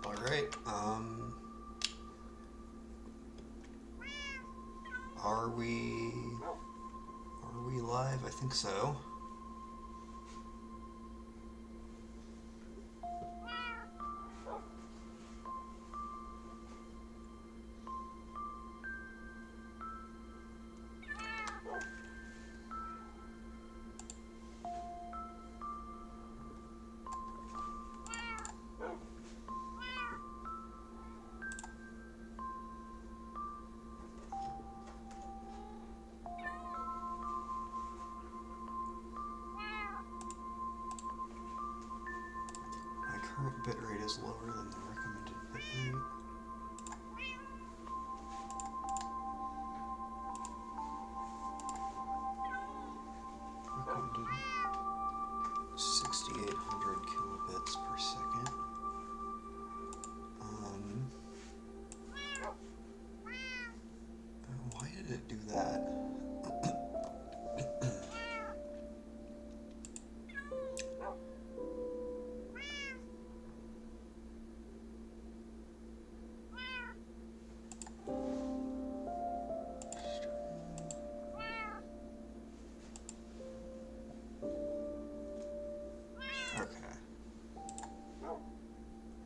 Alright, are we live? I think so. Current bitrate is lower than the recommended bitrate. Recommended 6,800 kilobits per second. Why did it do that?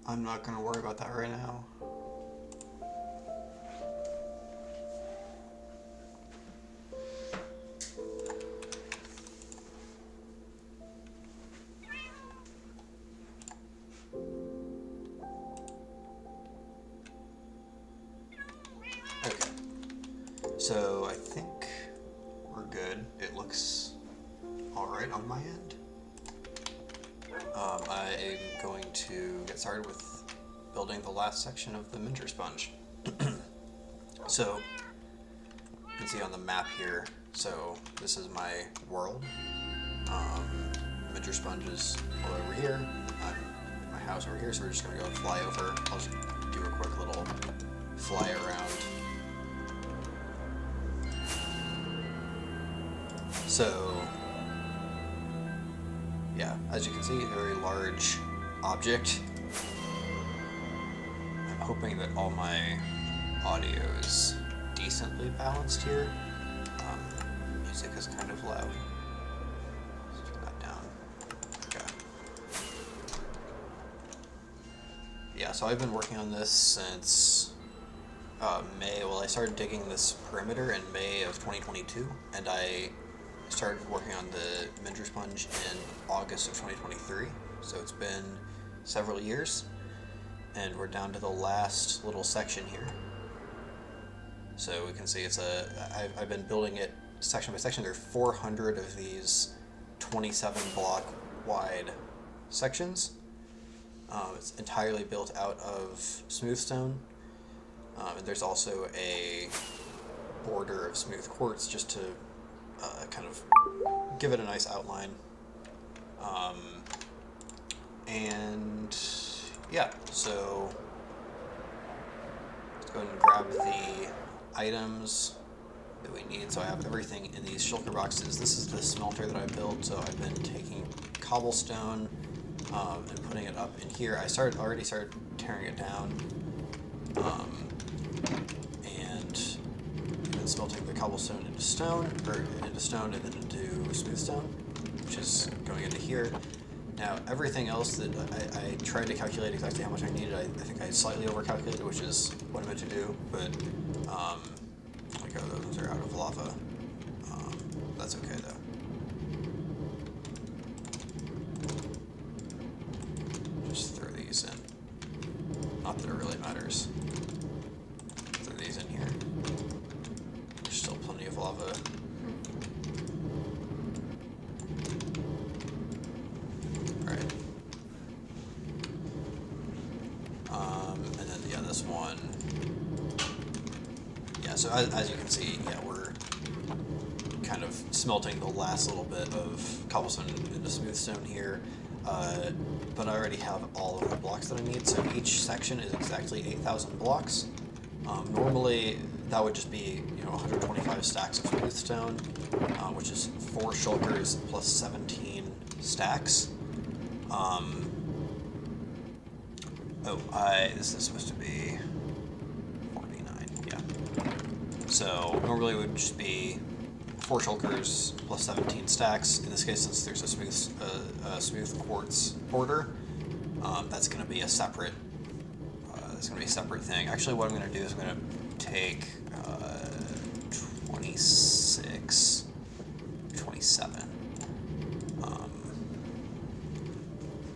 I'm not going to worry about that right now. Okay. So I think we're good. It looks alright on my end. I am going to get started with building the last section of the Menger sponge. So, you can see on the map here, so this is my world. Menger sponge is all over here. I'm in my house over here, so we're just going to go fly over. I'll just do a quick little fly around. So, yeah, as you can see, a very large object. I'm hoping that all my audio is decently balanced here. Music is kind of loud. Let's turn that down. Okay. Yeah, so I've been working on this since May. Well, I started digging this perimeter in May of 2022, and I started working on the Menger sponge in August of 2023, so it's been several years, and we're down to the last little section here. So we can see I've been building it section by section. There are 400 of these 27 block wide sections. It's entirely built out of smooth stone, and there's also a border of smooth quartz just to kind of give it a nice outline. And yeah, so let's go ahead and grab the items that we need. So I have everything in these shulker boxes. This is the smelter that I built, so I've been taking cobblestone and putting it up in here. I already started tearing it down, and then smelting the cobblestone into stone, and then into smooth stone, which is going into here. Now, everything else that I tried to calculate exactly how much I needed. I think I slightly overcalculated, which is what I meant to do, but like, oh, those are out of lava. That's okay though. Just throw these in. Not that it really matters. And then, yeah, this one. Yeah, so as you can see, yeah, we're kind of smelting the last little bit of cobblestone into smooth stone here. But I already have all of the blocks that I need, so each section is exactly 8,000 blocks. Normally, that would just be 125 stacks of smooth stone, which is 4 shulkers plus 17 stacks. This is supposed to be 49, yeah. So normally it would just be 4 shulkers plus 17 stacks. In this case, since there's a smooth quartz border, that's going to be a separate. That's going to be a separate thing. Actually, what I'm going to do is I'm going to take 26, 27.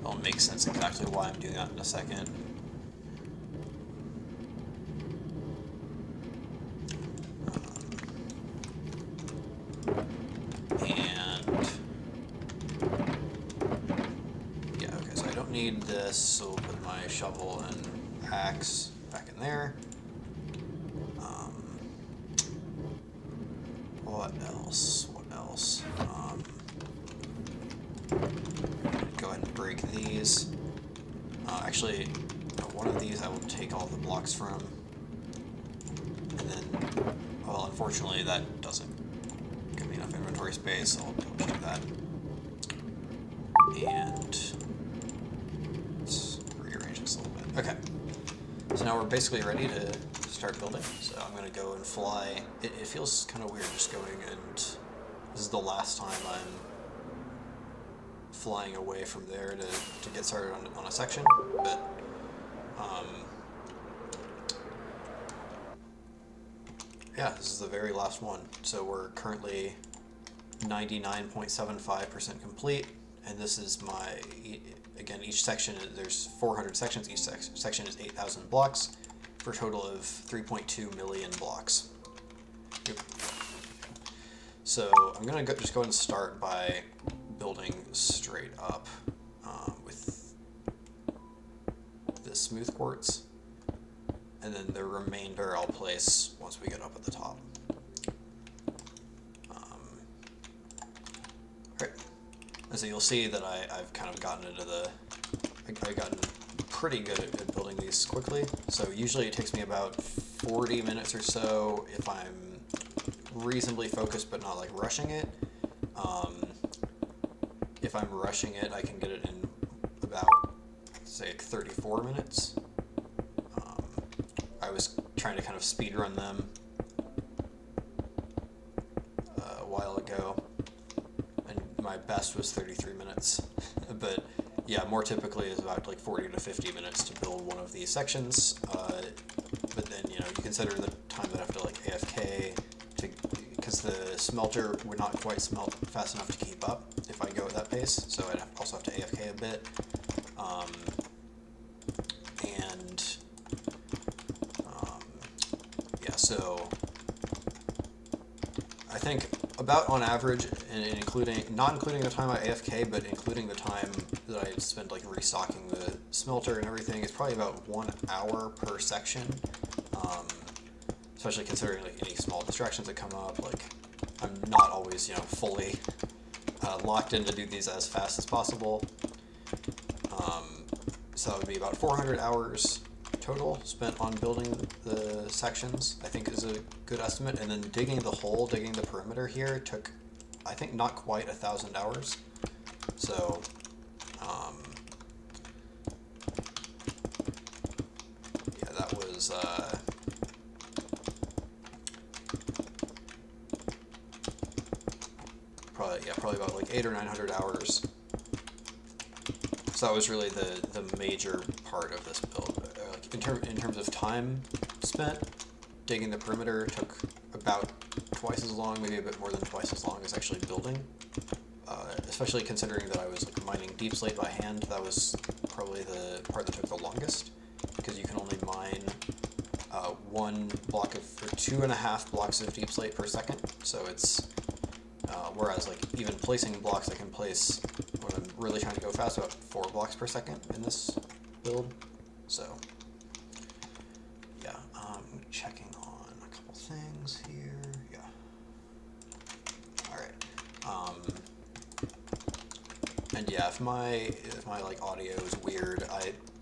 It'll make sense exactly why I'm doing that in a second. Need this, so we'll put my shovel and axe back in there. What else? Go ahead and break these. Actually, one of these I will take all the blocks from. And then, well, unfortunately that doesn't give me enough inventory space, so I'll just do that. And okay, so now we're basically ready to start building, so I'm going to go and fly. It feels kind of weird just going, and this is the last time I'm flying away from there to get started on a section, but yeah, this is the very last one. So we're currently 99.75% complete, and this is my... Again, each section, there's 400 sections, each section is 8,000 blocks, for a total of 3.2 million blocks. So I'm going to just go ahead and start by building straight up with the smooth quartz, and then the remainder I'll place once we get up at the top. Alright. And so you'll see that I've kind of gotten into I've gotten pretty good at building these quickly. So usually it takes me about 40 minutes or so if I'm reasonably focused but not like rushing it. If I'm rushing it, I can get it in about, say, 34 minutes. I was trying to kind of speed run them a while ago, and my best was 33 minutes. But yeah, more typically is about like 40 to 50 minutes to build one of these sections. But then, you consider the time that I have to like AFK because the smelter would not quite smelt fast enough to keep up if I go at that pace. So I'd also have to AFK a bit. Yeah, so I think about on average, and not including the time I AFK, but including the time that I spend like restocking the smelter and everything, it's probably about 1 hour per section. Especially considering like any small distractions that come up. Like I'm not always fully locked in to do these as fast as possible. So that would be about 400 hours total spent on building the sections, I think is a good estimate. And then digging the perimeter here took, I think, not quite 1,000 hours. So, yeah, that was, probably about like 800 or 900 hours. So that was really the major part of this build. Like in terms of time spent, digging the perimeter took about twice as long, maybe a bit more than twice as long as actually building. Especially considering that I was like mining deep slate by hand, that was probably the part that took the longest, because you can only mine 2.5 blocks of deep slate per second. So it's whereas like even placing blocks, I can place when I'm really trying to go fast about 4 blocks per second in this build. So checking on a couple things here. Yeah. All right. And yeah, if my like audio is weird,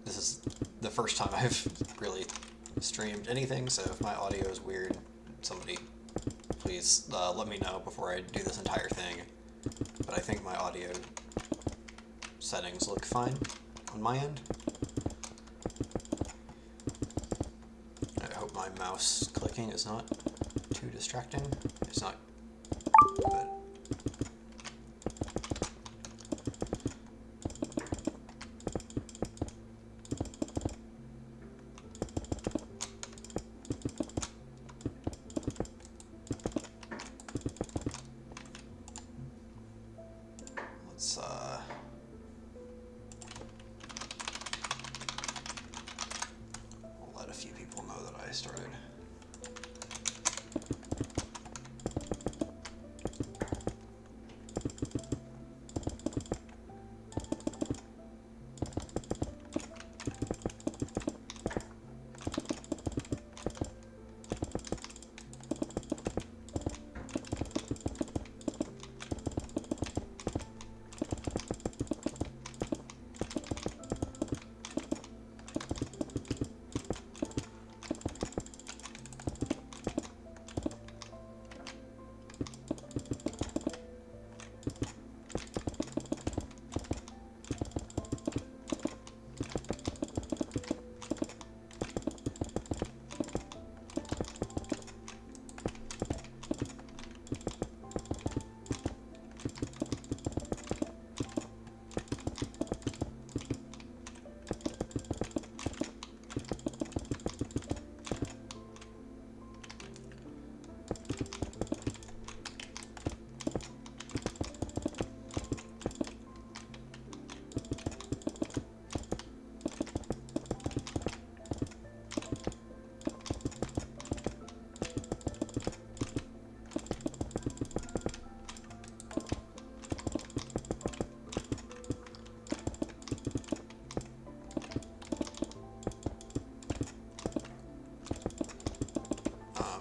this is the first time I've really streamed anything, so if my audio is weird, somebody please let me know before I do this entire thing. But I think my audio settings look fine on my end. I hope my mouse clicking is not too distracting. It's not, but let's let a few people know that I started.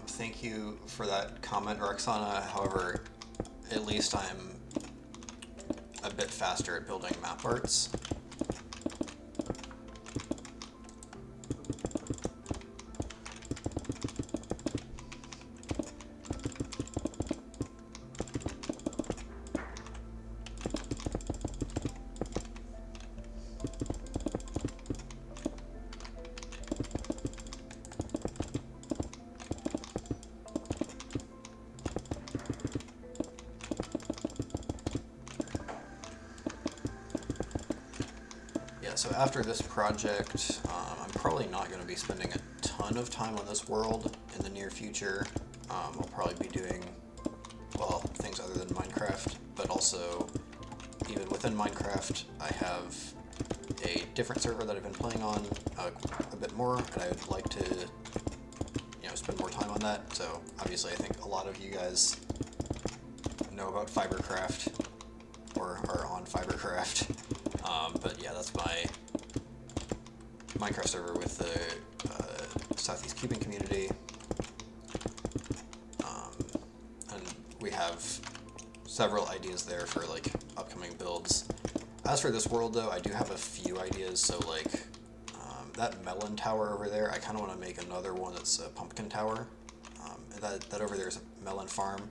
Thank you for that comment, Roxana. However, at least I'm a bit faster at building map arts. So after this project, I'm probably not going to be spending a ton of time on this world in the near future. I'll probably be doing, well, things other than Minecraft, but also, even within Minecraft, I have a different server that I've been playing on a bit more, and I would like to, spend more time on that. So obviously I think a lot of you guys know about Fibercraft, or are on Fibercraft. But yeah, that's my Minecraft server with the Southeast Cuban community. And we have several ideas there for like upcoming builds. As for this world though, I do have a few ideas. So like that melon tower over there, I kind of want to make another one that's a pumpkin tower. And that over there is a melon farm.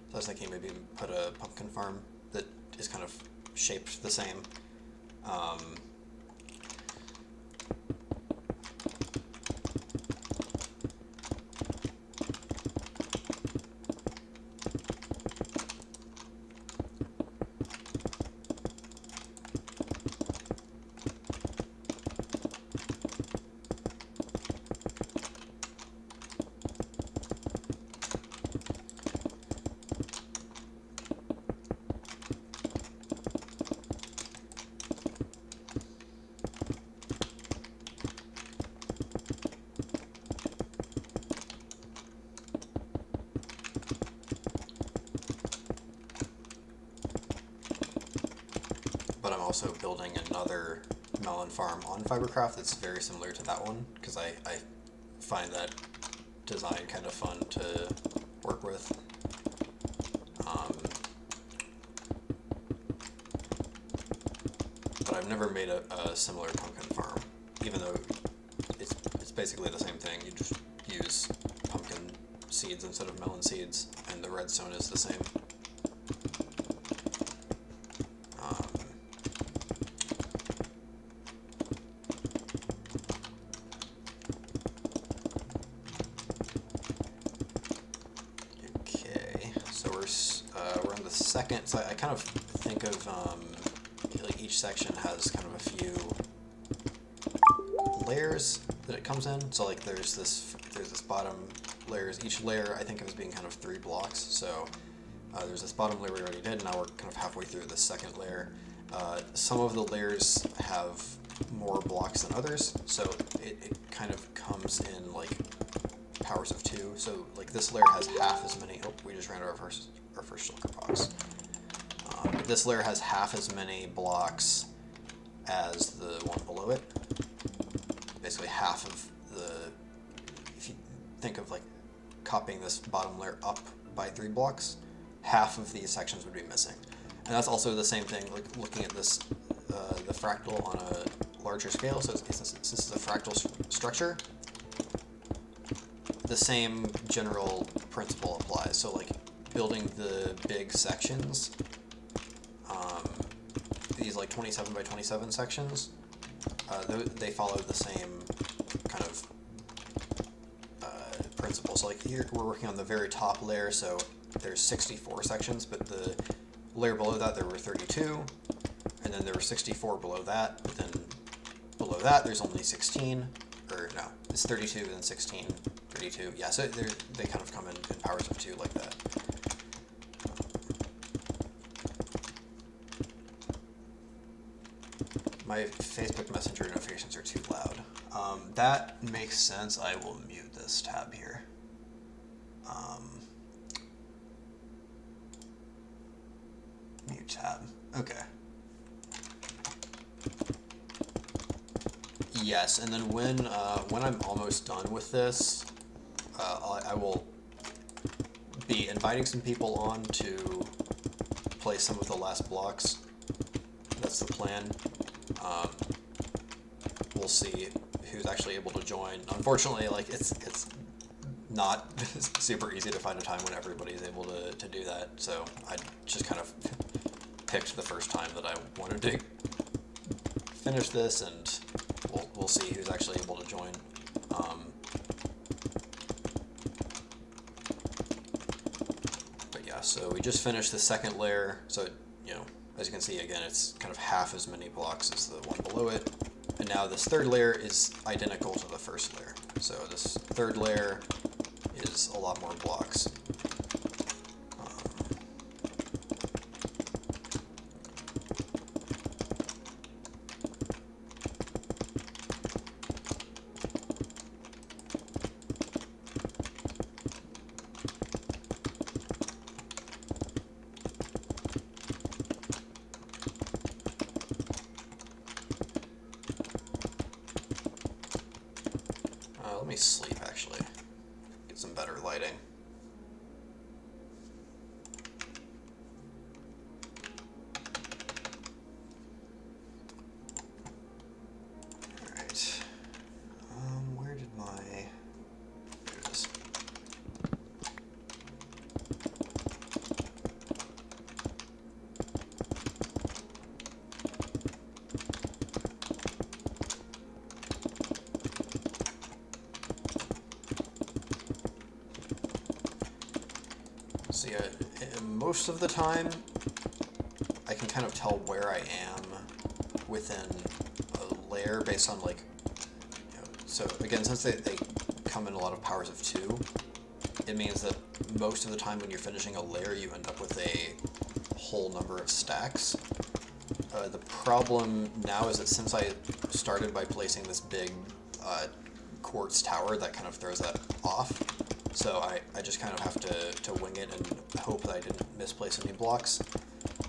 So I was thinking maybe put a pumpkin farm that is kind of shaped the same. But I'm also building another melon farm on Fibercraft that's very similar to that one, because I find that design kind of fun to work with. But I've never made a similar pumpkin farm, even though it's basically the same thing. You just use pumpkin seeds instead of melon seeds, and the redstone is the same. Okay, so we're on the second. So I kind of think of like each section has kind of a few layers that it comes in. So like there's this bottom layers. Each layer I think of as being kind of 3 blocks. So there's this bottom layer we already did, and now we're kind of halfway through the second layer. Some of the layers have more blocks than others, so it kind of comes in like powers of 2. So like this layer has half as many. Oh, we just ran out of our first shulker box. This layer has half as many blocks as the one below it. Basically half of the, if you think of like copying this bottom layer up by 3 blocks, half of these sections would be missing. And that's also the same thing, like looking at this, the fractal on a larger scale. So since this is a fractal structure, the same general principle applies. So like building the big sections, these like 27 by 27 sections, they follow the same kind of principle. So like here we're working on the very top layer, so there's 64 sections, but the layer below that there were 32, and then there were 64 below that, but then below that there's only 16, or no, it's 32 and then 16, 32, yeah, so they kind of come in powers of 2 like that. My Facebook Messenger notifications are too loud. That makes sense. I will mute this tab here. Mute tab. Okay. Yes, and then when I'm almost done with this, I will be inviting some people on to place some of the last blocks. That's the plan. We'll see who's actually able to join. Unfortunately, like it's not super easy to find a time when everybody's able to do that. So I just kind of picked the first time that I wanted to finish this, and we'll see who's actually able to join. But yeah, so we just finished the second layer. So you know, as you can see, again, it's kind of half as many blocks as the one below it. And now this third layer is identical to the first layer. So this third layer is a lot more blocks. Let me sleep, actually. Get some better lighting. Alright. Where did my... There it is. So yeah, most of the time, I can kind of tell where I am within a layer based on like, you know, so again, since they come in a lot of powers of 2, it means that most of the time when you're finishing a layer, you end up with a whole number of stacks. The problem now is that since I started by placing this big quartz tower, that kind of throws that off. So I just kind of have to wing it and hope that I didn't misplace any blocks.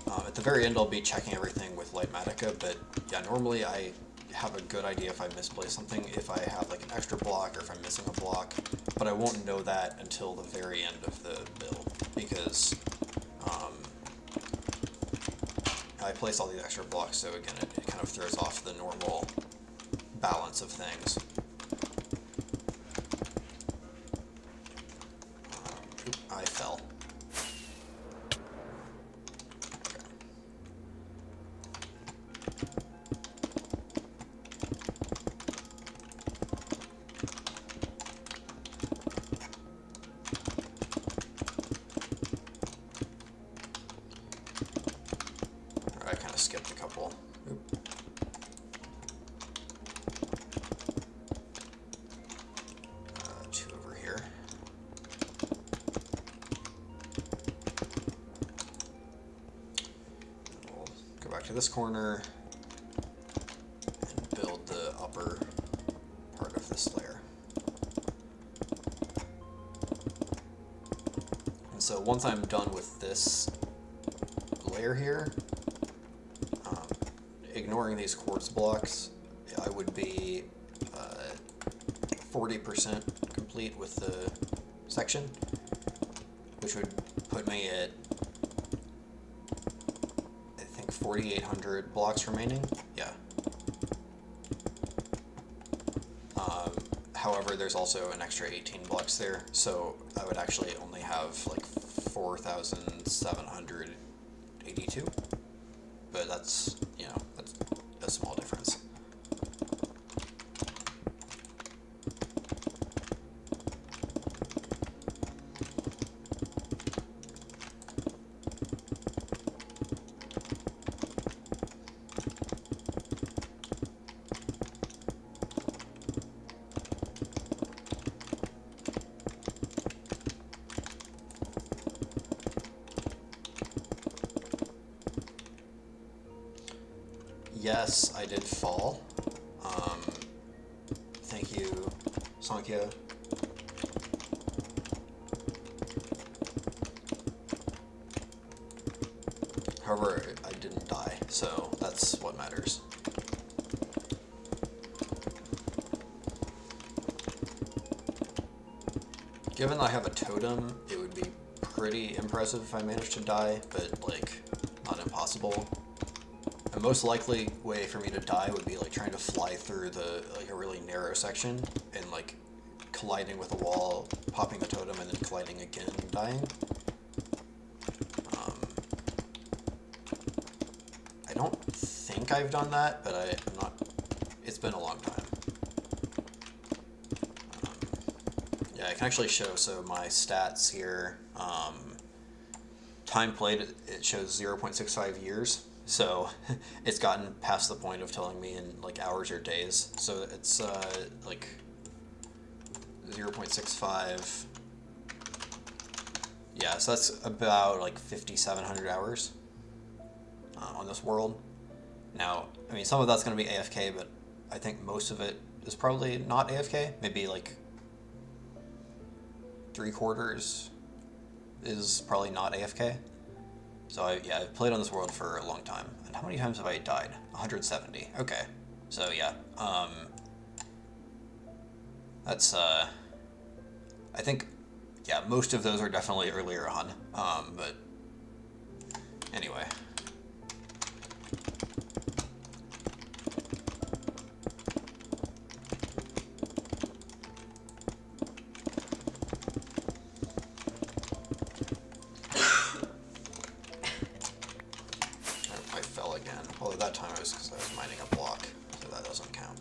At the very end, I'll be checking everything with Lightmatica, but yeah, normally I have a good idea if I misplace something, if I have like an extra block or if I'm missing a block. but I won't know that until the very end of the build, because I placed all these extra blocks, so again, it kind of throws off the normal balance of things. I fell. I kind of skipped a couple. Oop. Two over here. We'll go back to this corner and build the upper part of this layer. And so once I'm done with this layer here, ignoring these quartz blocks, I would be 40% complete with the section, which would put me at, I think, 4,800 blocks remaining. Yeah. However, there's also an extra 18 blocks there, so I would actually only have like 4,782. But that's, you know, that's a small difference. Yes, I did fall. Thank you, Sankhya. However, I didn't die, so that's what matters. Given that I have a totem, it would be pretty impressive if I managed to die, but, like, not impossible. The most likely way for me to die would be like trying to fly through a really narrow section and like colliding with a wall, popping the totem, and then colliding again and dying. I don't think I've done that, but I'm not. It's been a long time. Yeah, I can actually show my stats here. Time played, it shows 0.65 years. So it's gotten past the point of telling me in like hours or days. So it's like 0.65. Yeah, so that's about like 5,700 hours on this world. Now, I mean, some of that's going to be AFK, but I think most of it is probably not AFK. Maybe like 3/4 is probably not AFK. So I've played on this world for a long time. And how many times have I died? 170. Okay. So yeah. That's I think, yeah, most of those are definitely earlier on. But anyway. I fell again. Although that time it was because I was mining a block, so that doesn't count.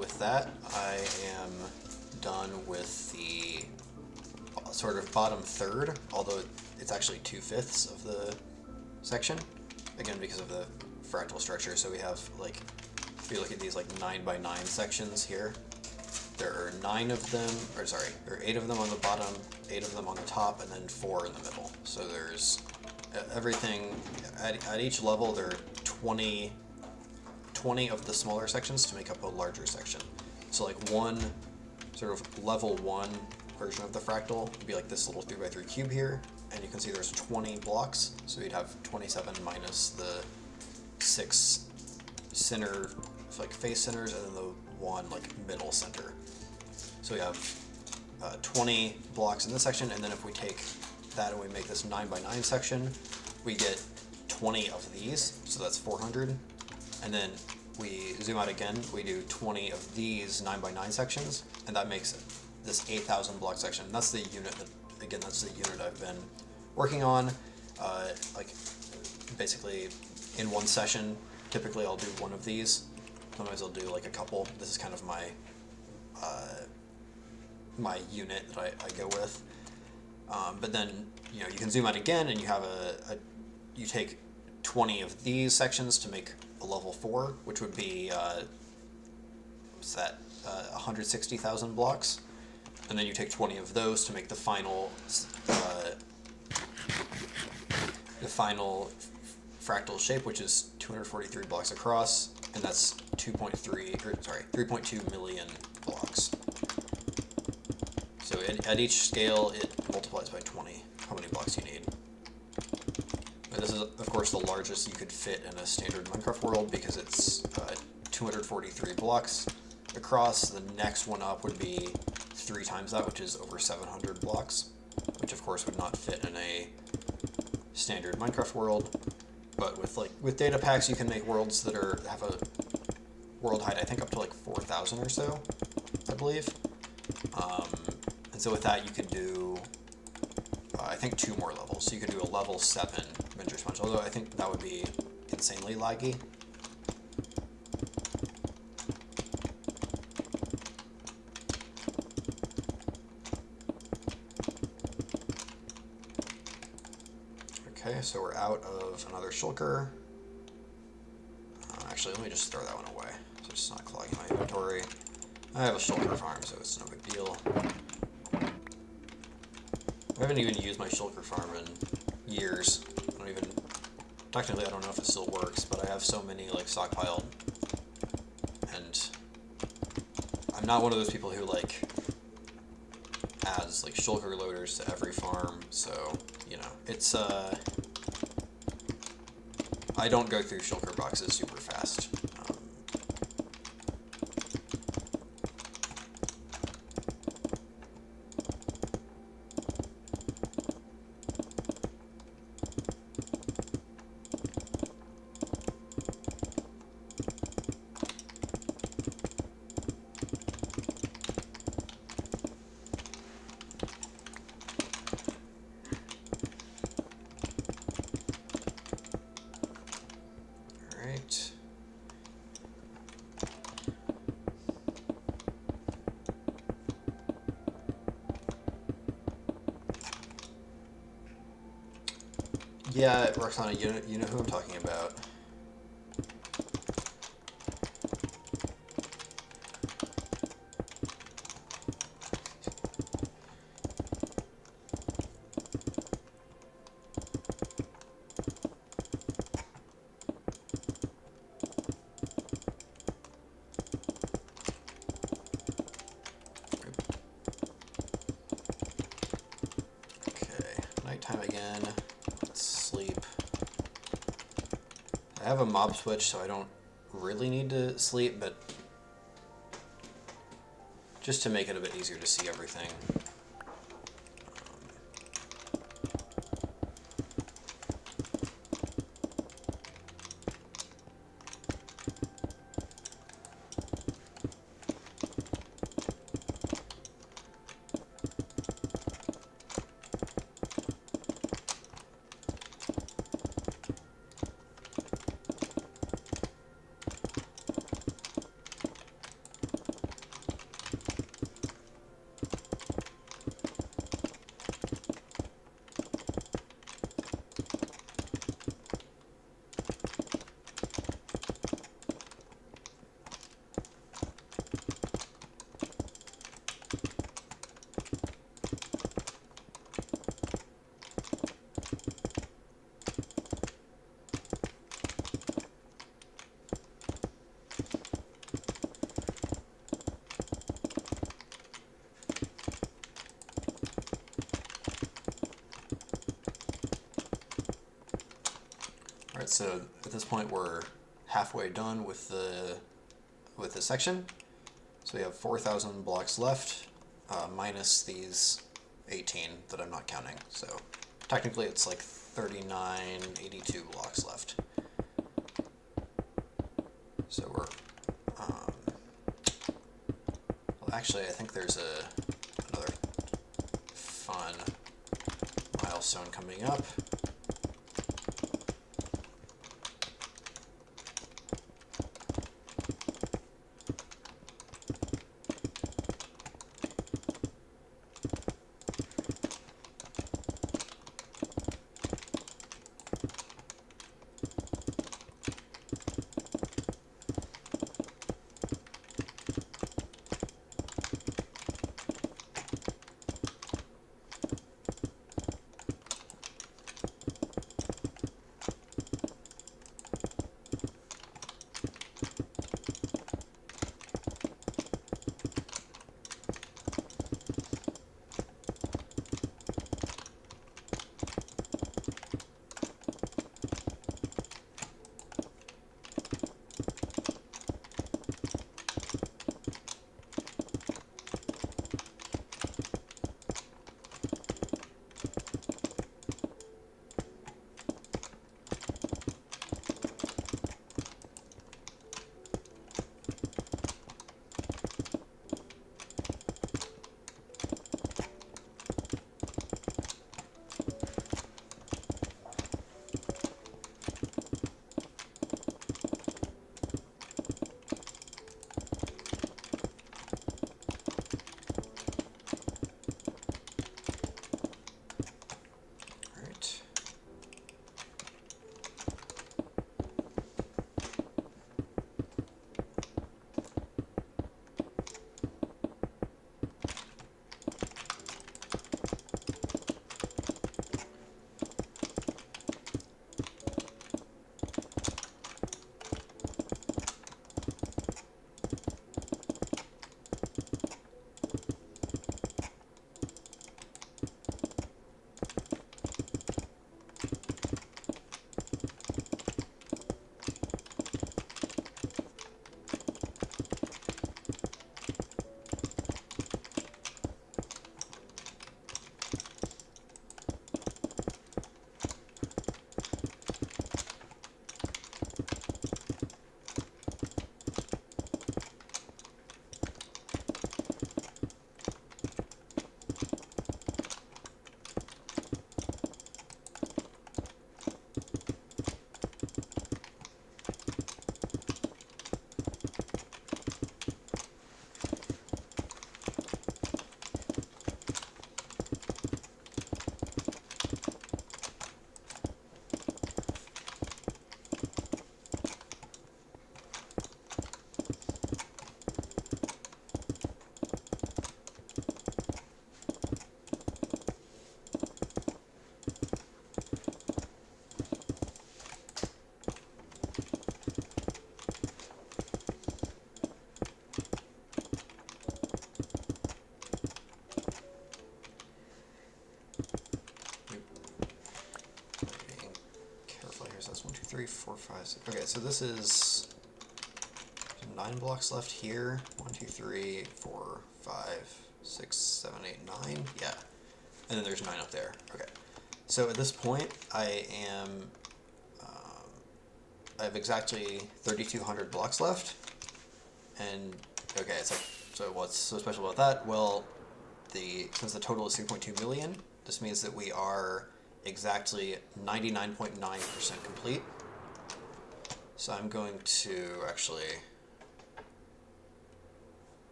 with that, I am done with the sort of bottom third, although it's actually 2/5 of the section, again because of the fractal structure. So we have, like, if you look at these like 9x9 sections here, there are 9 of them, or sorry, there are 8 of them on the bottom, 8 of them on the top, and then 4 in the middle. So there's everything, at each level there are 20 of the smaller sections to make up a larger section. So like one sort of level 1 version of the fractal would be like this little 3x3 cube here, and you can see there's 20 blocks, so you'd have 27 minus the 6 center, like face centers, and then the 1 like middle center. So we have 20 blocks in this section, and then if we take that and we make this 9x9 section, we get 20 of these, so that's 400. And then we zoom out again, we do 20 of these 9x9 sections, and that makes this 8,000 block section. And that's the unit that, again, that's the unit I've been working on. Like, basically, in one session, typically I'll do one of these. Sometimes I'll do like a couple. This is kind of my my unit that I go with. But then, you know, you can zoom out again, and you have you take 20 of these sections to make a level 4, which would be what's that? 160,000 blocks, and then you take 20 of those to make the final fractal shape, which is 243 blocks across, and that's 3.2 million blocks. So at each scale, it multiplies by 20 how many blocks you need. And this is, of course, the largest you could fit in a standard Minecraft world because it's 243 blocks across. The next one up would be 3 times that, which is over 700 blocks, which of course would not fit in a standard Minecraft world. But with data packs, you can make worlds that have a world height, I think, up to like 4,000 or so, I believe. And so with that, you could do, I think, 2 more levels. So you could do a level 7 Menger Sponge, although I think that would be insanely laggy. Okay, so we're out of another shulker. Actually, let me just throw that one away, so it's not clogging my inventory. I have a shulker farm, so it's no big deal. I haven't even used my shulker farm in years. Technically, I don't know if it still works, but I have so many like stockpiled, and I'm not one of those people who like adds like shulker loaders to every farm, so you know, it's I don't go through shulker boxes super fast. Yeah, Roxana, you know who I'm talking about. Okay, nighttime again. I have a mob switch, so I don't really need to sleep, but just to make it a bit easier to see everything. so at this point we're halfway done with the section. So we have 4,000 blocks left, minus these 18 that I'm not counting. So technically it's like 3982 blocks left. So we're, well actually I think there's another fun milestone coming up. Three, four, five, six. Okay, so this is 9 blocks left here. 1, 2, 3, 4, 5, 6, 7, 8, 9. Yeah. And then there's 9 up there. Okay. So at this point, I have exactly 3,200 blocks left. And okay, so what's so special about that? Well, since the total is 3.2 million, this means that we are exactly 99.9% complete. So I'm going to actually,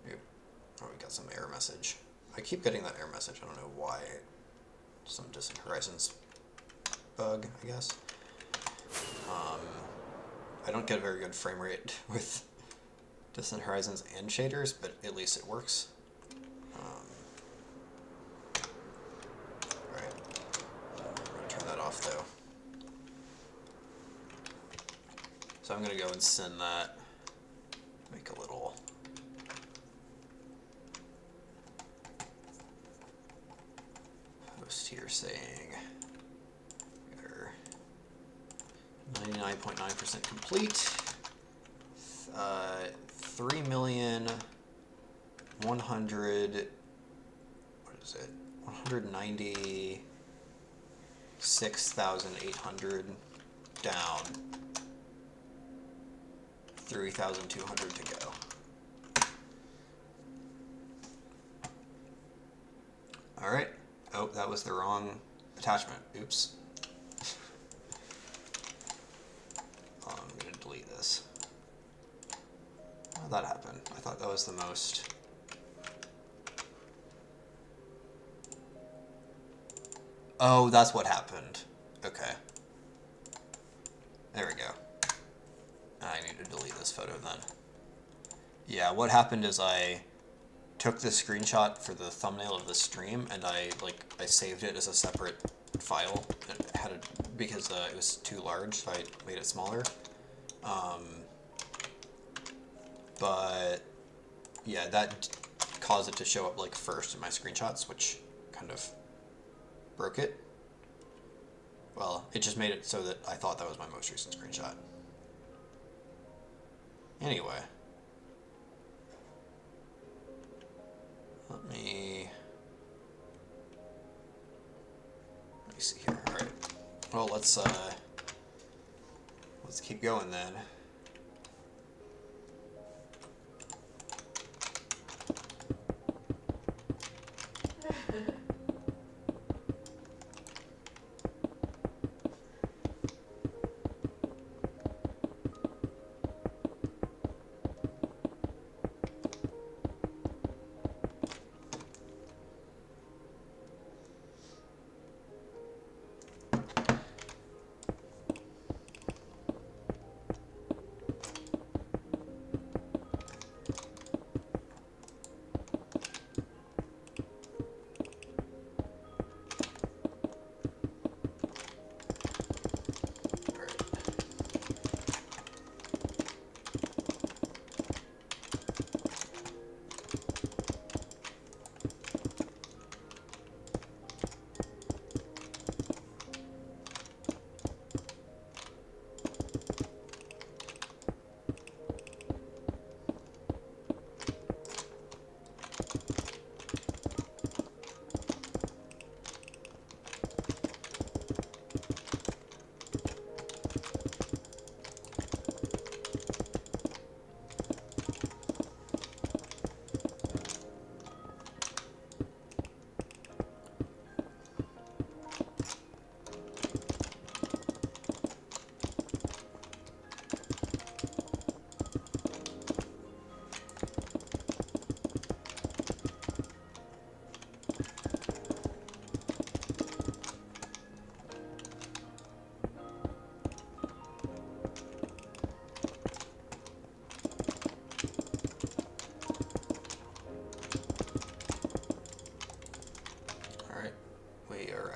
oh, we got some error message. I keep getting that error message. I don't know why. Some Distant Horizons bug, I guess. I don't get a very good frame rate with Distant Horizons and shaders, but at least it works. Alright, I'm going to turn that off though. So I'm going to go and send that, make a little post here saying we're 99.9% complete. 3,100,000. What is it? 196,800 down. 3,200 to go. All right. Oh, that was the wrong attachment. Oops. I'm going to delete this. How did that happen? I thought that was the most. Oh, that's what happened. Okay. There we go. I need to delete this photo then. Yeah, what happened is I took the screenshot for the thumbnail of the stream and I saved it as a separate file. It had because it was too large, so I made it smaller. But yeah, that caused it to show up like first in my screenshots, which kind of broke it. Well, it just made it so that I thought that was my most recent screenshot. Anyway. Let me see here. All right. Well, let's keep going then.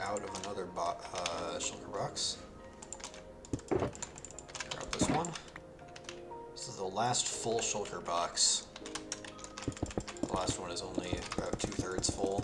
Out of another shulker box. Grab this one. This is the last full shulker box. The last one is only about 2/3 full.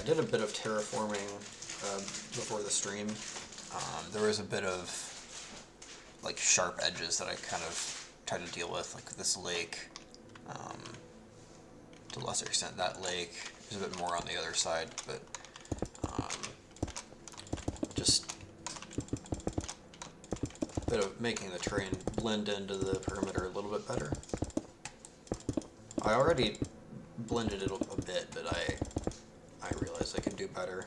did a bit of terraforming before the stream. There was a bit of like sharp edges that I kind of tried to deal with, like this lake. To a lesser extent, that lake. There's a bit more on the other side, but just a bit of making the terrain blend into the perimeter a little bit better. I already blended it a bit, but I realized I could do better.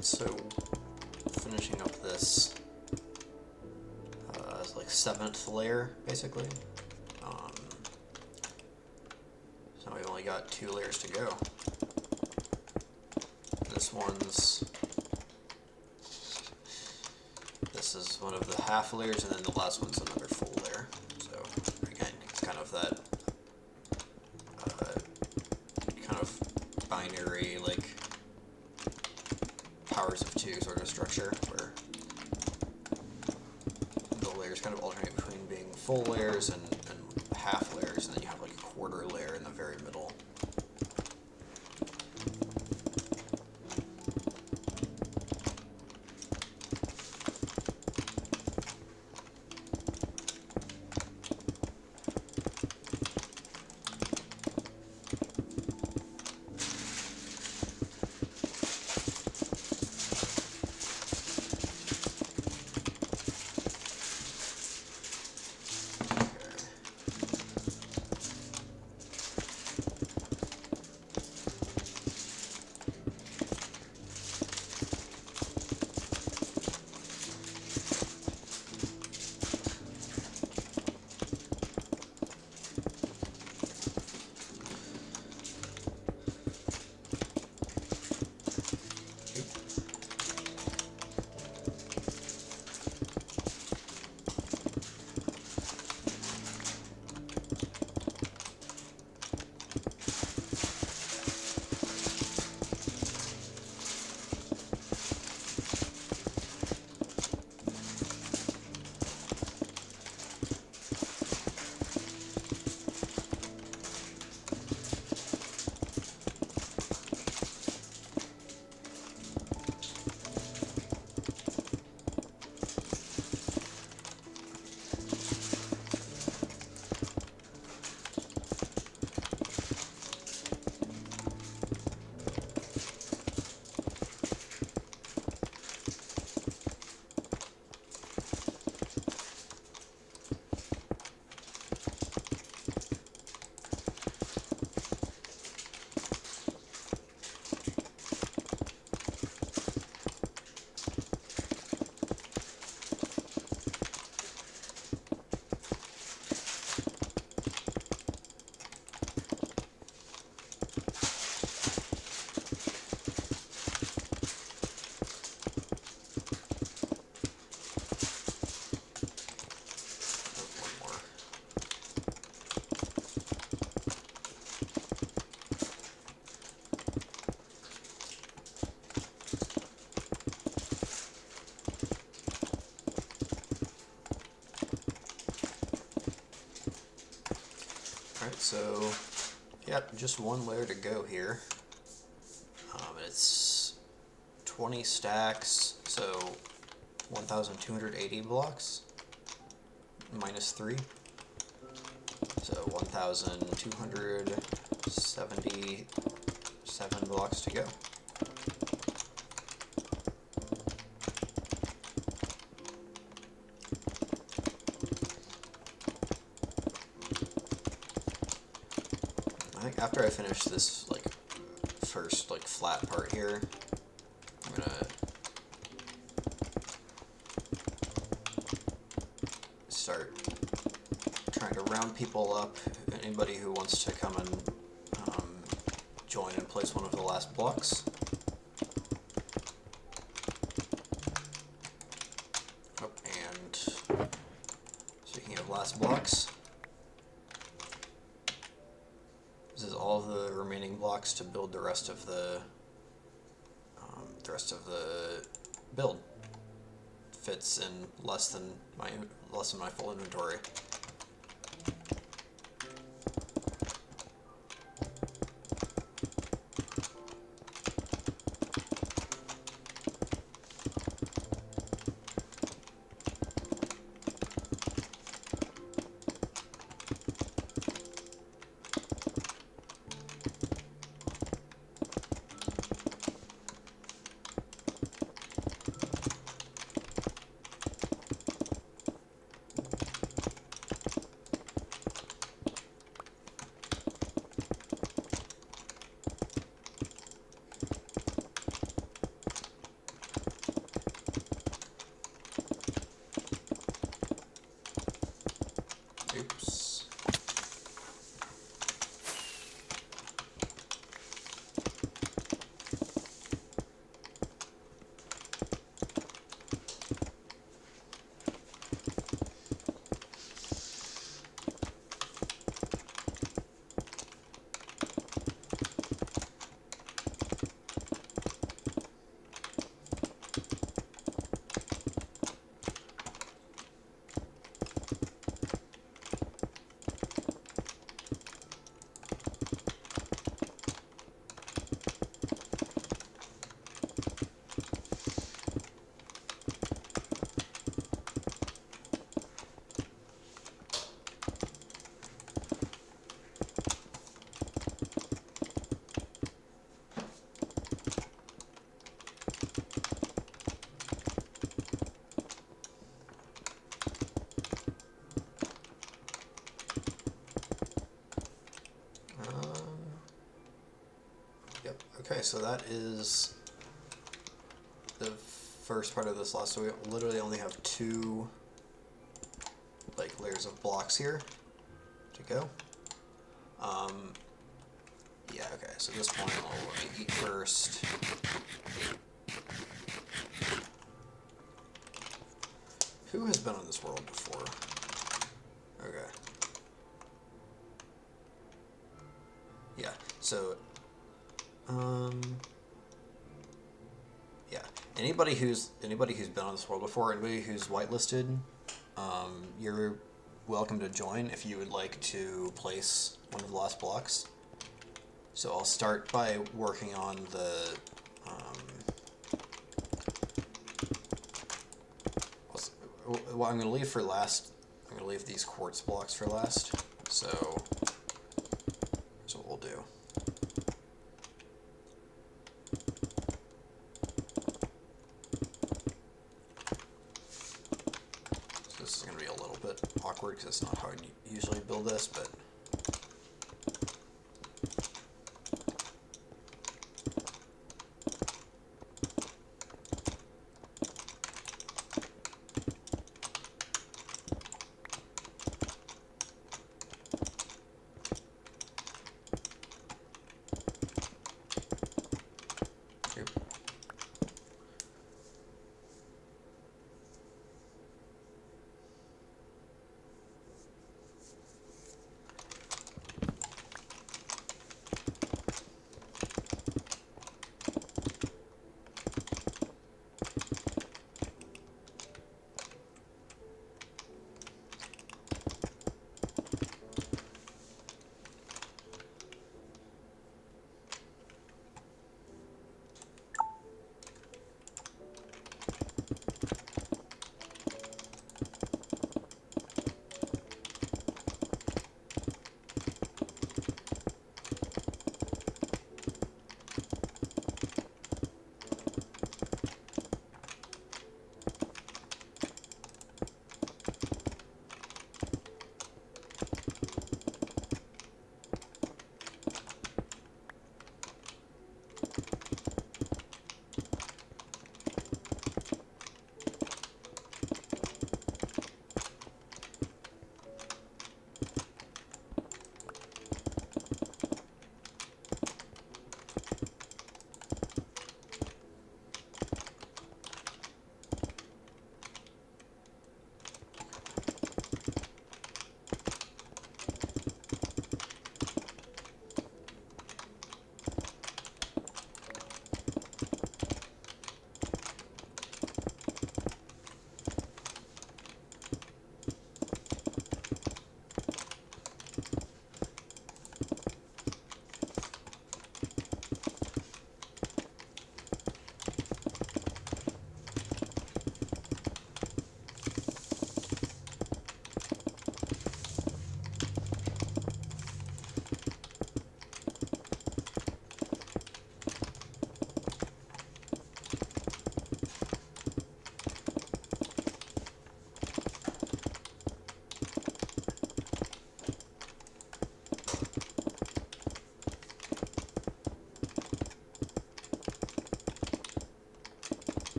So, finishing up this like 7th layer, basically. So we've only got 2 layers to go. This is one of the half layers, and then the last one's another full layer. So again, it's kind of that kind of binary, like powers of 2 sort of structure, where the layers kind of alternate between being full layers and half layers, and then you have like a quarter layer in the very middle. So, yeah, just one layer to go here. It's 20 stacks, so 1,280 blocks minus 3. So 1,277 blocks to go. I think after I finish this first flat part here, I'm gonna start trying to round people up. Anybody who wants to come and join and place one of the last blocks. Oh, and speaking of last blocks, this is all of the remaining blocks to build the rest of the build. Fits in less than my full inventory. Oops. Yep. Okay, so that is the first part of this last. So we literally only have 2 layers of blocks here to go. Yeah. Okay. So at this point, I'll eat first. Who has been on this world before? Okay. Yeah. So. Yeah. Anybody who's been on this world before, anybody who's whitelisted, you're welcome to join if you would like to place one of the last blocks. So I'll start by working on the what I'm going to leave for last. I'm going to leave these quartz blocks for last. So that's what we'll do. So this is going to be a little bit awkward because it's not how I usually build this, but.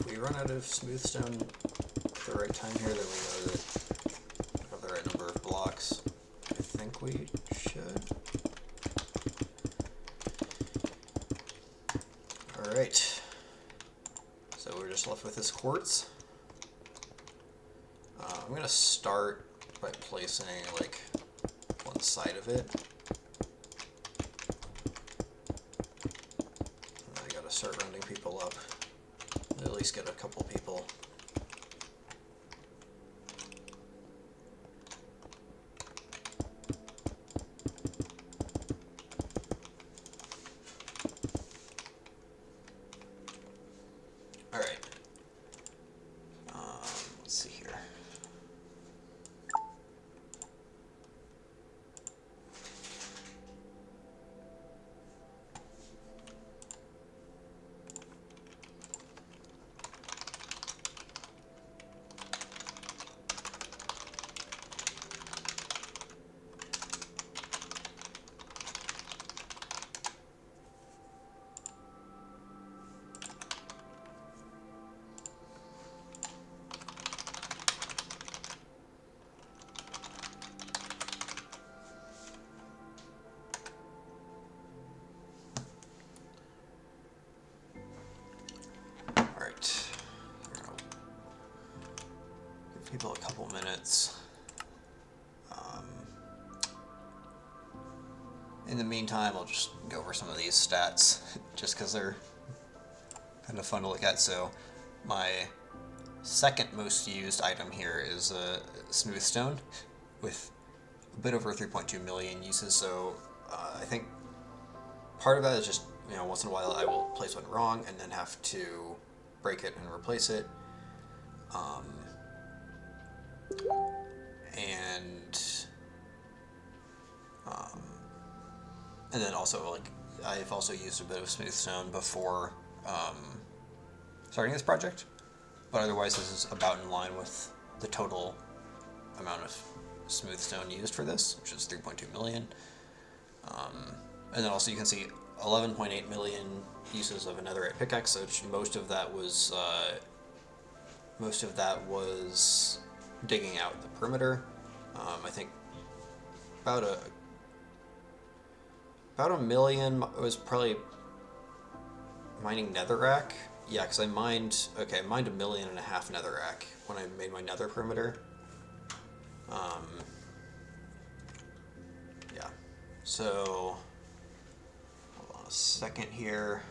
We run out of smooth stone at the right time here, then we know that we have the right number of blocks. I think we should. Alright, so we're just left with this quartz. I'm going to start by placing like one side of it. And I gotta start rounding people up. At least get a couple people. All right. Let's see here. People a couple minutes. In the meantime, I'll just go over some of these stats, just because they're kind of fun to look at. So my second most used item here is a smooth stone with a bit over 3.2 million uses. So I think part of that is just, once in a while I will place one wrong and then have to break it and replace it. And then also, like, I've also used a bit of smooth stone before starting this project, but otherwise this is about in line with the total amount of smooth stone used for this, which is 3.2 million. And then also you can see 11.8 million uses of a netherite pickaxe, which most of that was digging out the perimeter. I think about a million was probably mining netherrack. Yeah, because I mined 1.5 million netherrack when I made my nether perimeter. Yeah, so hold on a second here.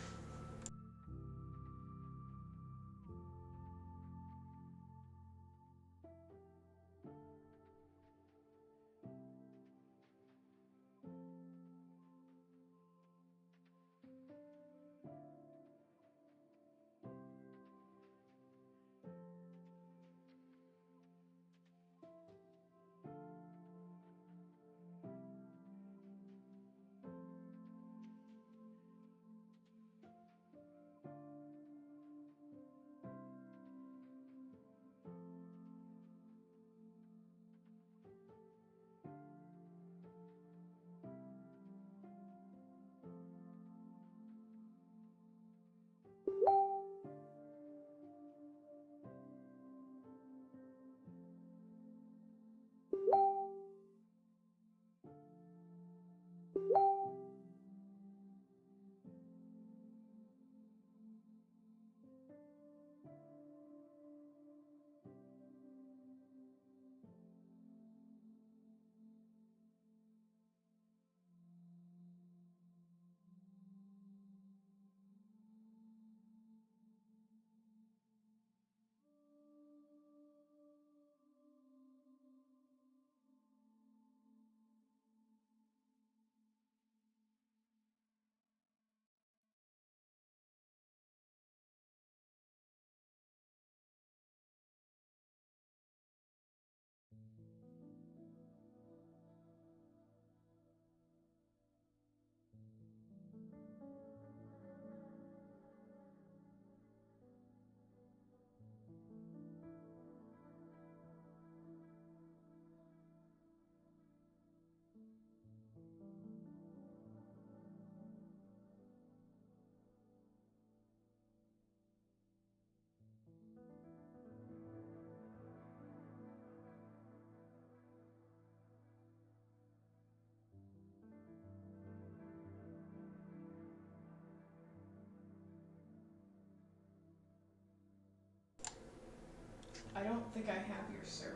I don't think I have your server.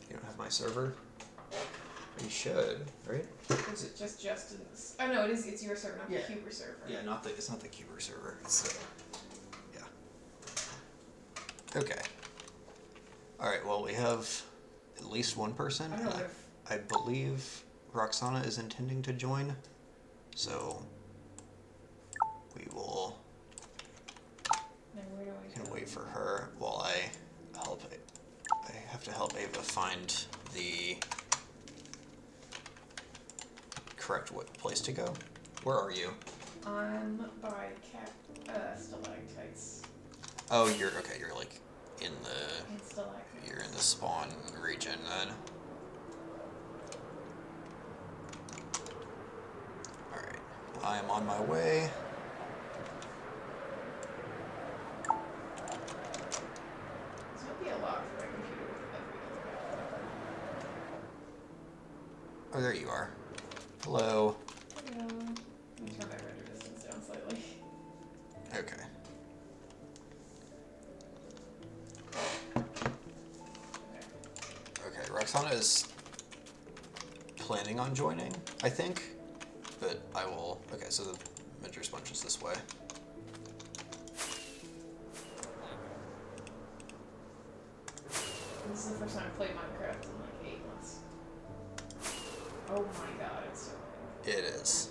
You don't have my server? You should, right? Is it just Justin's? Oh no, it's your server, not Yeah. the Cuber server. Yeah, it's not the Cuber server. It's yeah. Okay. All right. Well, we have at least one person. I don't know if I believe Roxana is intending to join, so we will. Then where do I Can go? wait for her while I help. I have to help Ava find the correct place to go. Where are you? I'm by stalactites. Oh, you're okay. You're like in the. And stalagmites. You're in the spawn region then. All right. I am on my way. This would be a lot for my computer with every other guy. Oh, there you are. Hello. Hello. Let me turn my render distance down slightly. Okay. Okay, Roxana is planning on joining, I think, but I will. Okay, so the Menger sponge is this way. This is the first time I've played Minecraft in like 8 months. Oh my god, it's so good. It is.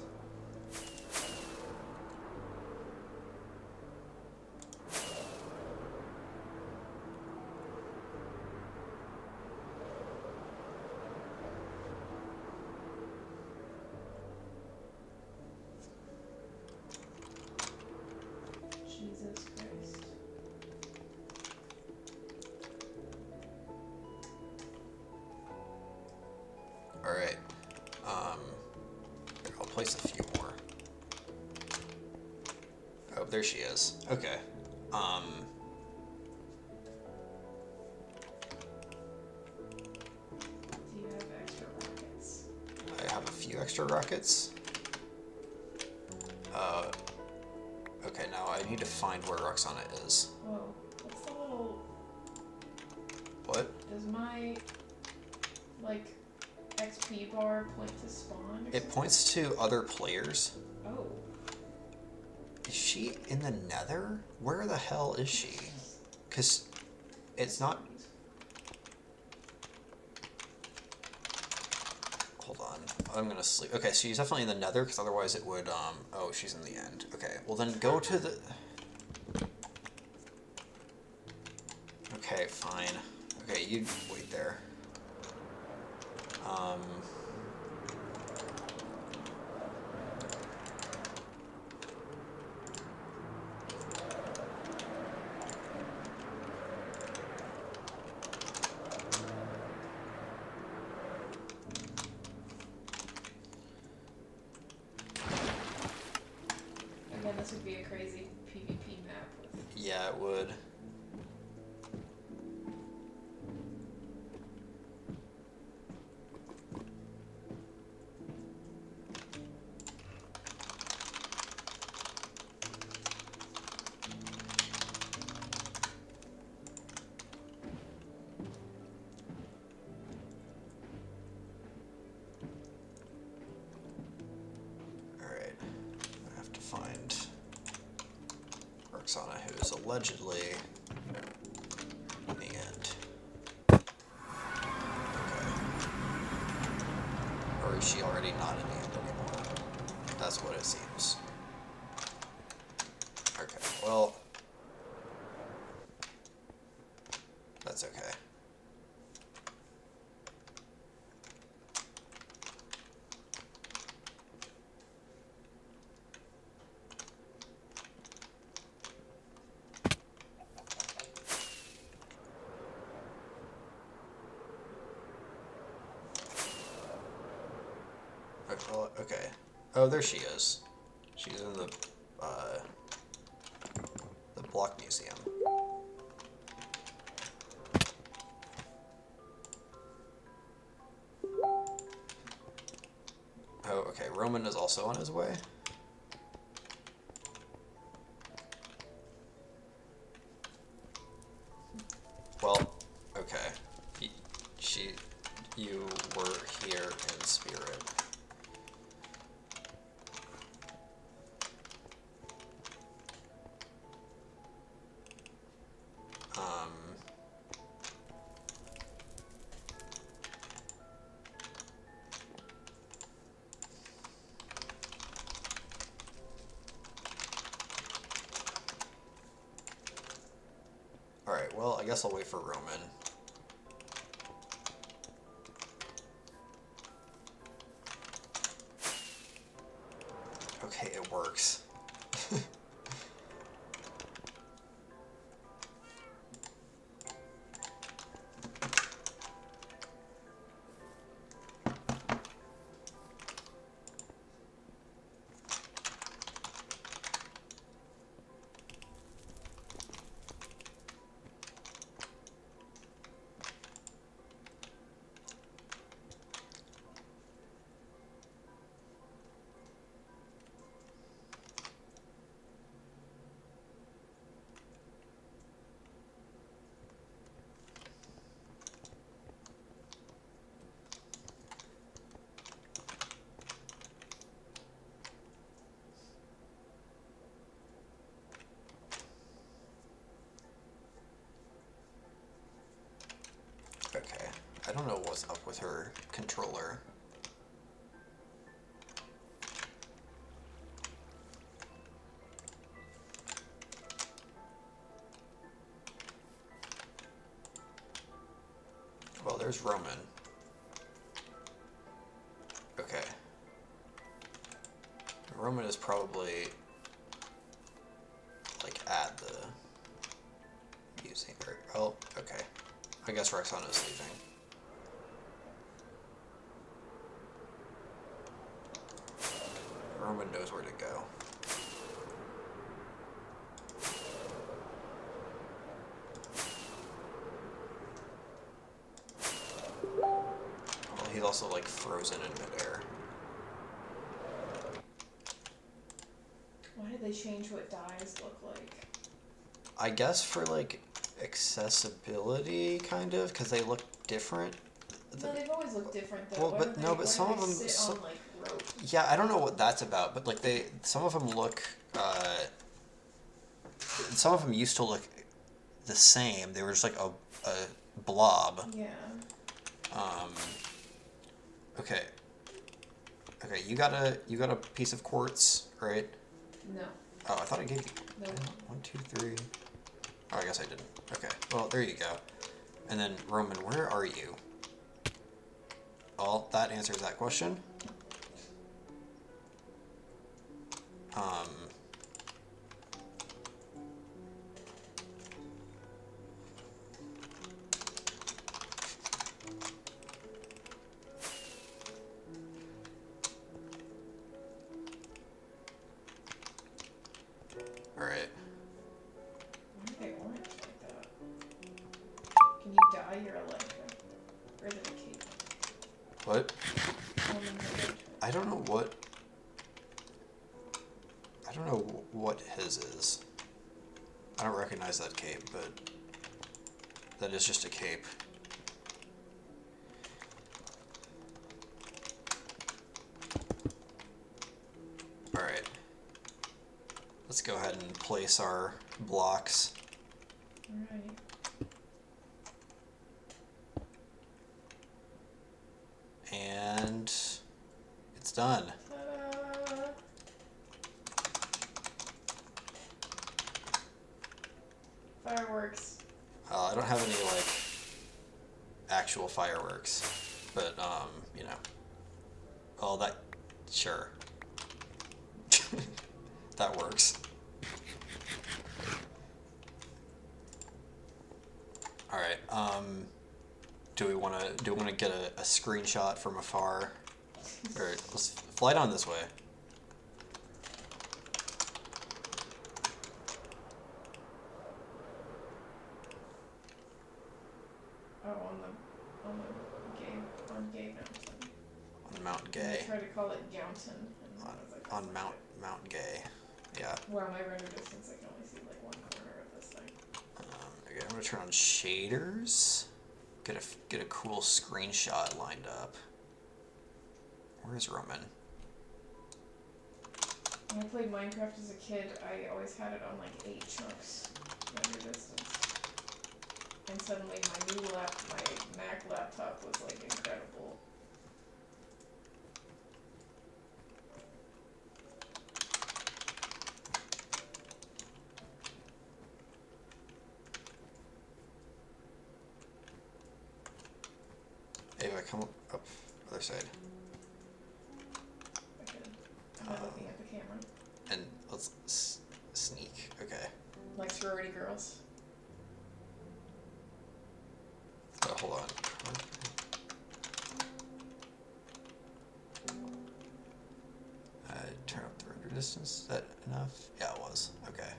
Jesus Christ. All right. Here, I'll place a few more. Oh, there she is. Okay. Do you have extra rockets? I have a few extra rockets. Okay, now I need to find where Roxana is. Whoa. What's the little... What? Does my, like, XP bar point to spawn or It something? points to other players. Oh. Is she in the nether? Where the hell is she? Because it's not... Hold on. I'm gonna sleep. Okay, so she's definitely in the nether, because otherwise it would, Oh, she's in the end. Okay, well then go to the... Okay, fine. Okay, you wait there. Again, this would be a crazy PvP map with... Yeah, it would. Alright. I have to find Roxana, who is allegedly in the end. Okay. Or is she already not in the end anymore? That's what it seems. Okay, well... That's okay. Okay. Oh, there she is. She's in the block museum. Oh, okay. Roman is also on his way. Well, spirit. Alright, well, I guess I'll wait for Roman. Okay, it works. Okay, I don't know what's up with her controller. Well, there's Roman. Okay. Roman is probably like at the museum. Oh, okay. I guess Roxana is leaving. Roman knows where to go. Well, he's also like frozen in midair. Why did they change what dyes look like? I guess for like accessibility, kind of, because they look different. No, they've always looked different though. Well, Why but do no, they, but why some do of they them. sit on like rope? Yeah, I don't know what that's about, but like some of them look. Some of them used to look the same. They were just like a blob. Yeah. Um. Okay. Okay, you got a piece of quartz, right? No. Oh, I thought I gave you. No. 1, 2, 3. Oh, I guess I didn't. Okay. Well, there you go. And then Roman, where are you? Well, that answers that question. Um. All right. Why are they orange like that? Can you dye your Elytra? Or is it a cape? What? Elytra. I don't know what. I don't know what his is. I don't recognize that cape, but that is just a cape. All right. Let's go ahead and place our blocks. Alright. And it's done. Ta-da! Fireworks. I don't have any like actual fireworks, but you know. Oh, that sure. That works. All right. Do we want to get a screenshot from afar? Or let's fly down this way. Oh, on Gay Mountain. On Mount They Gay. try to call it Gountain. And I was like, On Mount Gay. Yeah. Wow, my render distance, I can only see like one corner of this thing. Okay, I'm gonna turn on shaders. Get a cool screenshot lined up. Where's Roman? When I played Minecraft as a kid, I always had it on like 8 chunks render distance. And suddenly my Mac laptop was like incredible. Ava, come up other side. Okay. I'm not looking at the camera. And let's sneak. Okay. Like sorority girls. Hold on. Turn up the render distance. Is that enough? Yeah, it was. Okay.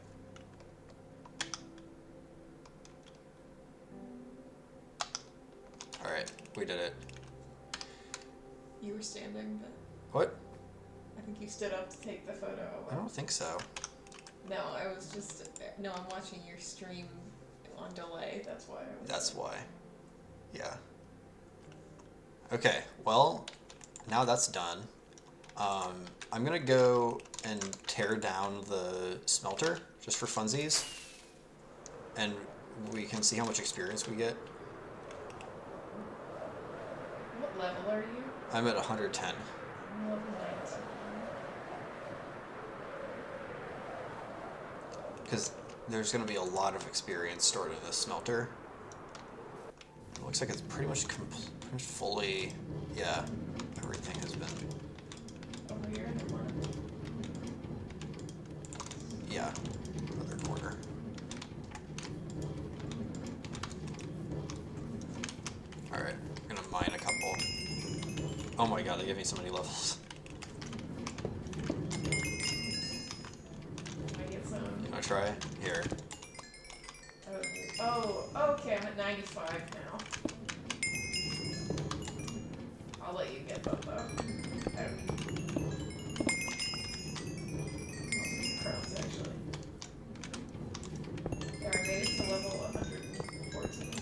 Alright, we did it. You were standing, but What? I think you stood up to take the photo. I don't think so. No, I was just. No, I'm watching your stream on delay. That's why I was. That's why. Yeah. Okay, well, now that's done. I'm gonna go and tear down the smelter, just for funsies. And we can see how much experience we get. What level are you? I'm at 110. I'm level 19. Because there's gonna be a lot of experience stored in this smelter. It looks like it's pretty much fully, yeah, everything has been, Over here in the corner. yeah, other corner. Alright, I'm gonna mine a couple. Oh my god, they give me so many levels. I get some. You wanna try? Here. Oh, okay, I'm at 95 now. I'll let you get both though. I don't need crowns actually. There, I made it to level 114.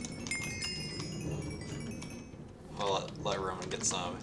I'll let Roman get some.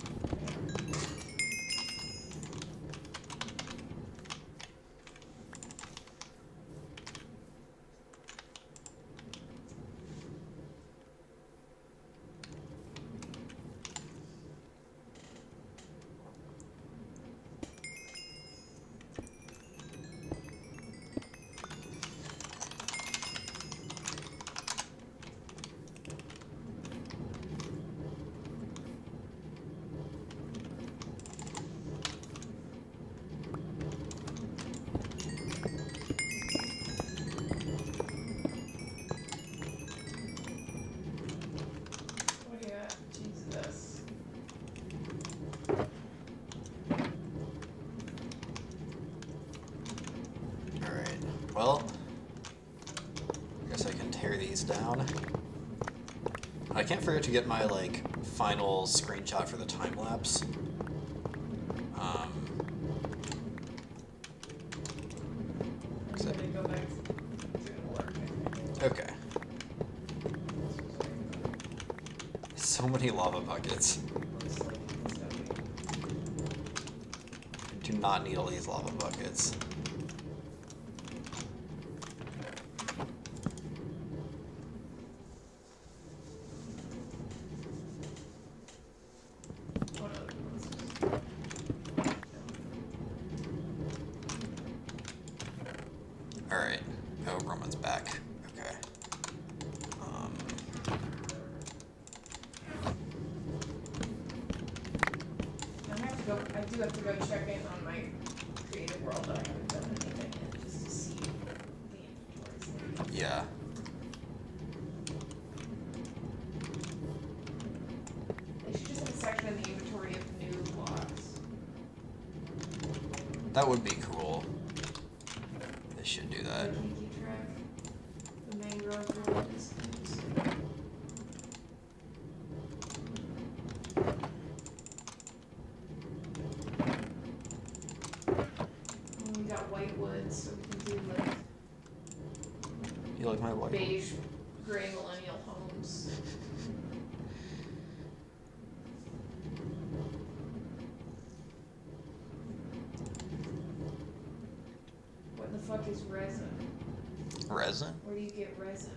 What do you got? Jesus. Alright, well, I guess I can tear these down. I can't forget to get my, like, final screenshot for the time lapse. I'm gonna go back to doing work, I think. Okay. So many lava buckets. Looks like it's gonna be. Do not need all these lava buckets. One other one's Alright. Oh, Roman's back. Okay. I do have to go check in on my creative world. I haven't done anything yet just to see the inventories. Yeah. They should just have a section in the inventory of new blocks. That would be cool. They should do that. Can you keep track? The mangrove road distance. And we got white wood, so we can do like You like my white? beige, gray millennial homes. is resin. Resin? Where do you get resin?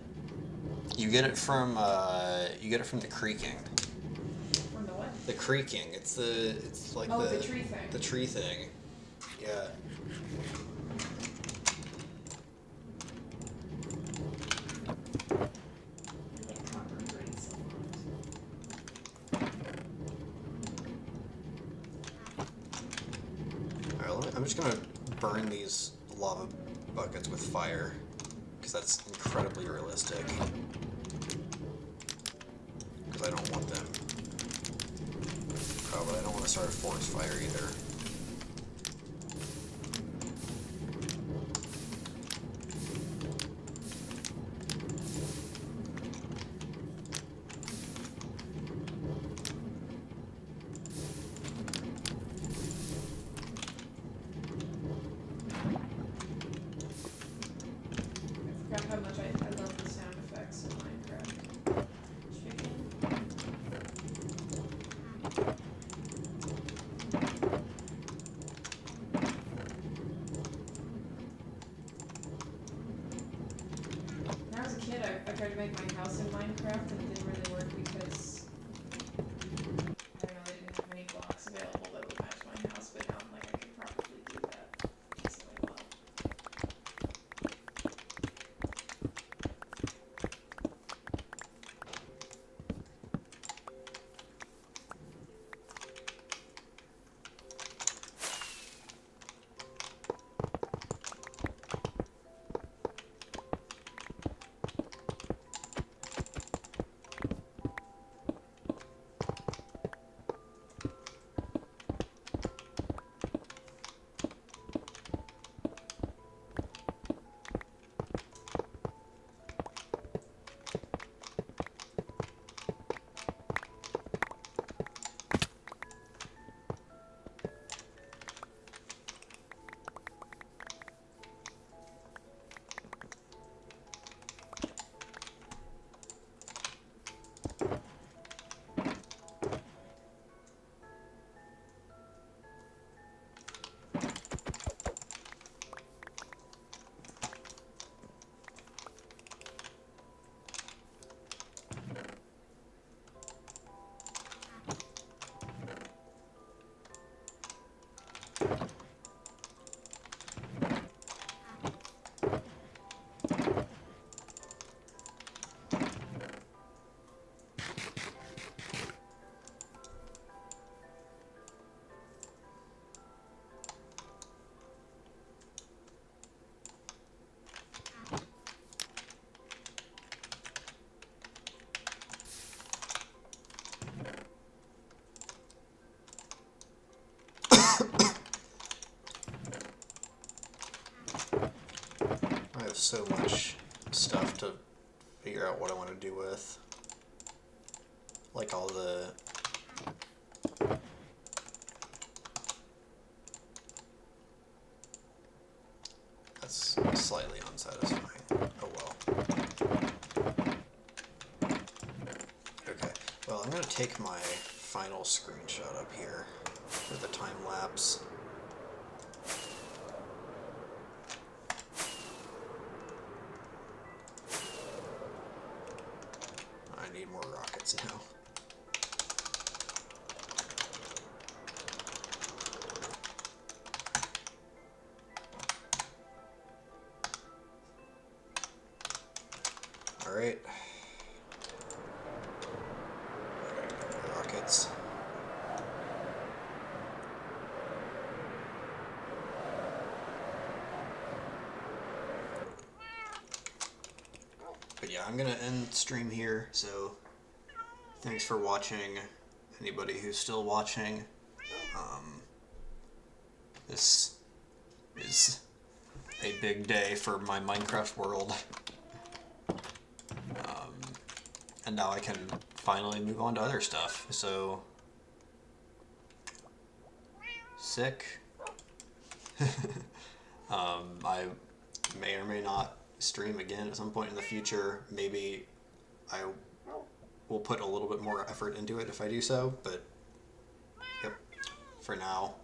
You get it from the creaking. From the what? The creaking. It's like the tree thing. The tree thing. Yeah. Like copper grates a lot. Alright, I'm just gonna burn these lava buckets with fire, because that's incredibly realistic. Because I don't want them. Oh, but I don't want to start a forest fire either. I forgot how much I love the sound effects in Minecraft. Chicken. When I was a kid, I tried to make my house in Minecraft and it didn't really work because, I don't know, they didn't have any blocks available that would match my house, but now I'm like, I could probably do that decently well. I have so much stuff to figure out what I want to do with. Like all the... That's slightly unsatisfying. Oh well. Okay, well I'm going to take my final screenshot up here for the time lapse. I need more rockets now. Alright. Rockets. But yeah, I'm gonna end stream here, so thanks for watching, anybody who's still watching. This is a big day for my Minecraft world. And now I can finally move on to other stuff, so... Sick. I may or may not stream again at some point in the future. Maybe I will put a little bit more effort into it if I do so, but yep, for now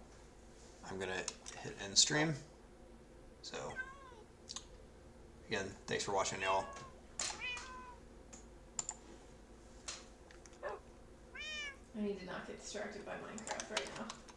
I'm gonna hit end stream. So Again, thanks for watching, y'all. I need to not get distracted by Minecraft right now.